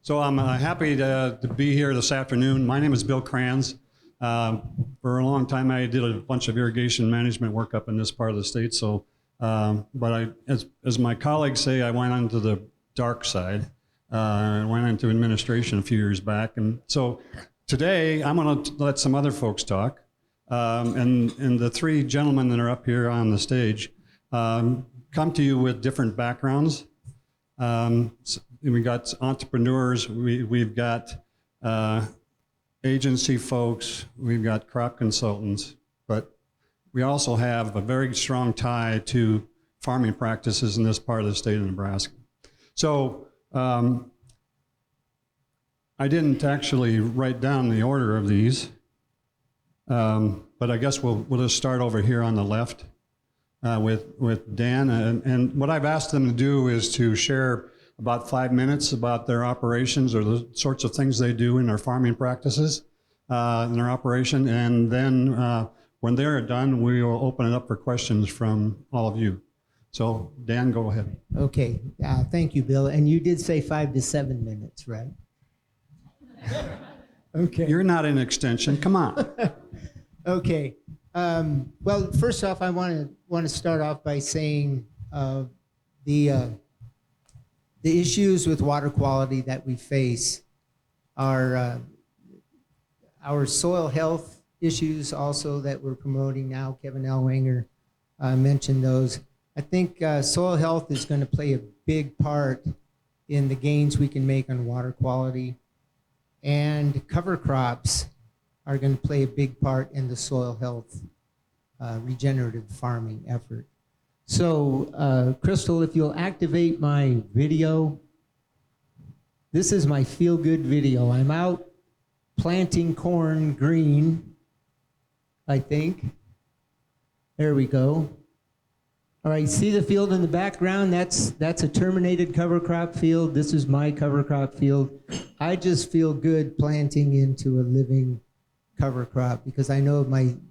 So I'm happy to be here this afternoon. My name is Bill Kranz. For a long time, I did a bunch of irrigation management work up in this part of the state. So, but as my colleagues say, I went onto the dark side. I went into administration a few years back. And so today, I'm going to let some other folks talk. And the three gentlemen that are up here on the stage come to you with different backgrounds. We got entrepreneurs, we've got agency folks, we've got crop consultants, but we also have a very strong tie to farming practices in this part of the state of Nebraska. So I didn't actually write down the order of these, but I guess we'll just start over here on the left with Dan. And what I've asked them to do is to share about 5 minutes about their operations or the sorts of things they do in their farming practices in their operation. And then when they're done, we will open it up for questions from all of you. So Dan, go ahead. Okay, thank you, Bill. And you did say 5 to 7 minutes, right? Okay. You're not an extension, come on. Okay. Well, first off, I want to start off by saying the issues with water quality that we face are our soil health issues also that we're promoting now. Kevin Ellwanger mentioned those. I think soil health is going to play a big part in the gains we can make on water quality, and cover crops are going to play a big part in the soil health regenerative farming effort. So, Crystal, if you'll activate my video. This is my feel-good video. I'm out planting corn green, I think. There we go. All right, see the field in the background? That's a terminated cover crop field. This is my cover crop field. I just feel good planting into a living cover crop because I know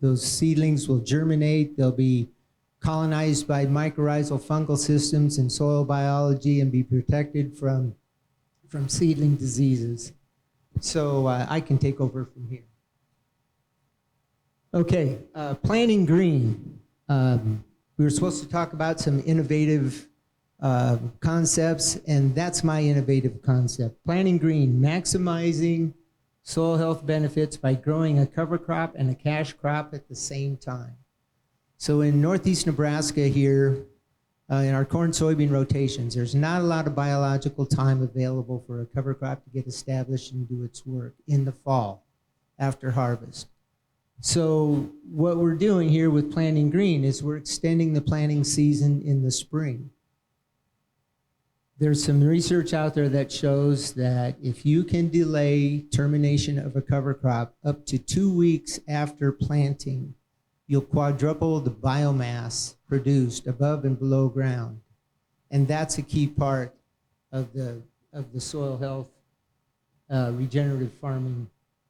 those seedlings will germinate. They'll be colonized by mycorrhizal fungal systems and soil biology and be protected from seedling diseases. So I can take over from here. Okay, planting green. We were supposed to talk about some innovative concepts, and that's my innovative concept. Planting green, maximizing soil health benefits by growing a cover crop and a cash crop at the same time. So in northeast Nebraska here, in our corn soybean rotations, there's not a lot of biological time available for a cover crop to get established and do its work in the fall after harvest. So what we're doing here with planting green is we're extending the planting season in the spring. There's some research out there that shows that if you can delay termination of a cover crop up to 2 weeks after planting, you'll quadruple the biomass produced above and below ground. And that's a key part of the soil health regenerative farming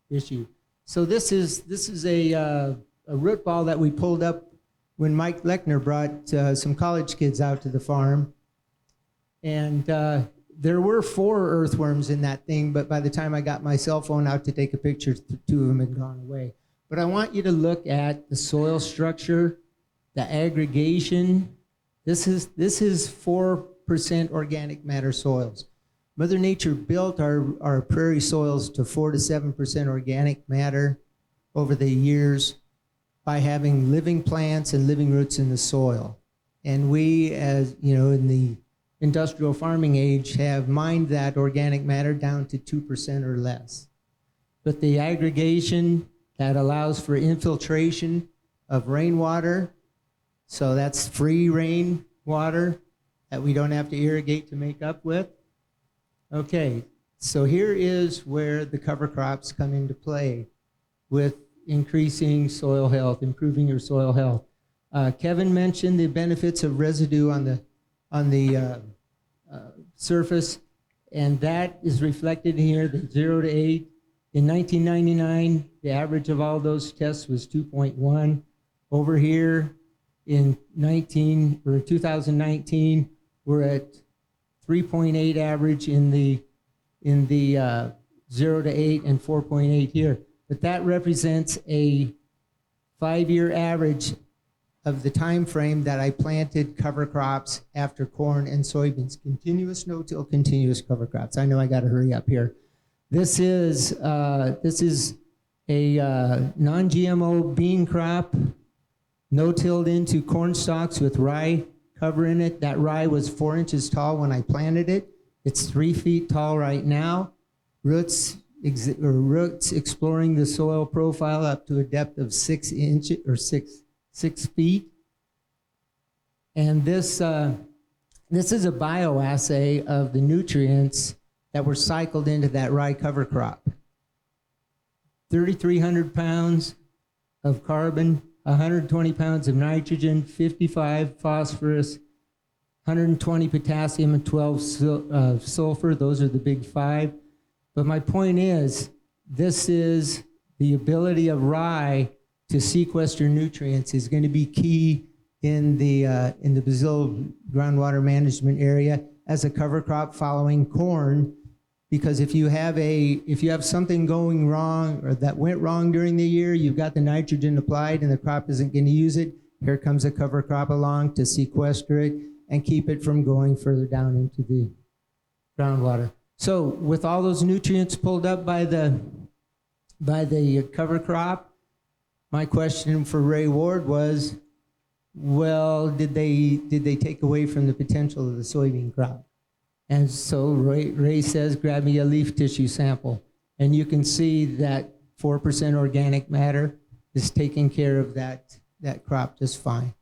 issue. So this is a root ball that we pulled up when Mike Lechner brought some college kids out to the farm. And there were 4 earthworms in that thing, but by the time I got my cell phone out to take a picture, 2 of them had gone away. But I want you to look at the soil structure, the aggregation. This is 4% organic matter soils. Mother Nature built our prairie soils to 4 to 7% organic matter over the years by having living plants and living roots in the soil. And we, as you know, in the industrial farming age, have mined that organic matter down to 2% or less. But the aggregation that allows for infiltration of rainwater, so that's free rain water that we don't have to irrigate to make up with. Okay, so here is where the cover crops come into play with increasing soil health, improving your soil health. Kevin mentioned the benefits of residue on the surface, and that is reflected here, the 0 to 8. In 1999, the average of all those tests was 2.1. Over here in 2019, we're at 3.8 average in the in the 0 to 8 and 4.8 here. But that represents a 5-year average of the time frame that I planted cover crops after corn and soybeans. Continuous no-till, continuous cover crops. I know I got to hurry up here. This is a non-GMO bean crop, no-tilled into corn stalks with rye cover in it. That rye was 4 inches tall when I planted it. It's 3 feet tall right now. Roots exploring the soil profile up to a depth of 6 inches or 6 feet. And this is a bioassay of the nutrients that were cycled into that rye cover crop. 3,300 pounds of carbon, 120 pounds of nitrogen, 55 phosphorus, 120 potassium, and 12 sulfur. Those are the big 5. But my point is, this is the ability of rye to sequester nutrients is going to be key in the Brazil groundwater management area as a cover crop following corn, because if you have something going wrong or that went wrong during the year, you've got the nitrogen applied and the crop isn't going to use it. Here comes a cover crop along to sequester it and keep it from going further down into the groundwater. So with all those nutrients pulled up by the cover crop, my question for Ray Ward was, well, did they take away from the potential of the soybean crop? And so Ray says, grab me a leaf tissue sample. And you can see that 4% organic matter is taking care of that crop just fine.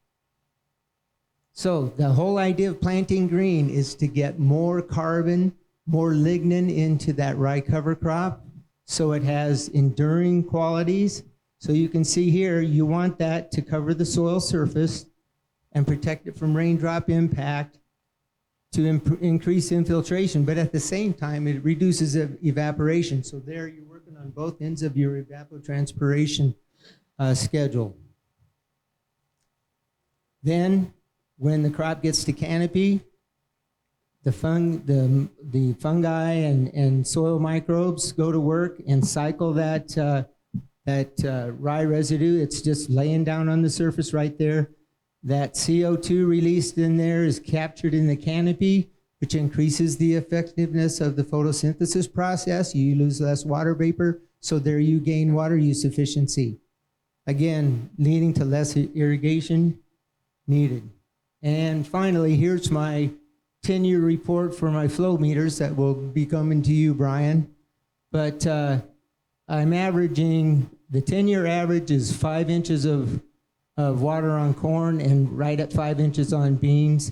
So the whole idea of planting green is to get more carbon, more lignin into that rye cover crop so it has enduring qualities. So you can see here, you want that to cover the soil surface and protect it from raindrop impact to increase infiltration, but at the same time, it reduces evaporation. So there you're working on both ends of your evapotranspiration schedule. Then, when the crop gets to canopy, the fungi and soil microbes go to work and cycle that rye residue. It's just laying down on the surface right there. That CO2 released in there is captured in the canopy, which increases the effectiveness of the photosynthesis process. You lose less water vapor, so there you gain water use efficiency. Again, leading to less irrigation needed. And finally, here's my 10-year report for my flow meters that will be coming to you, Brian. But I'm averaging, the 10-year average is 5 inches of water on corn and right at 5 inches on beans.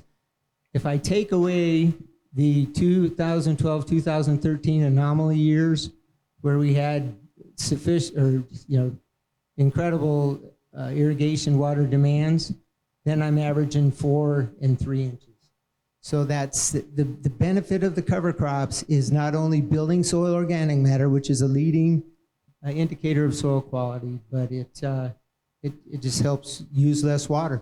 If I take away the 2012, 2013 anomaly years where we had incredible irrigation water demands, then I'm averaging 4 and 3 inches. So that's the benefit of the cover crops is not only building soil organic matter, which is a leading indicator of soil quality, but it just helps use less water.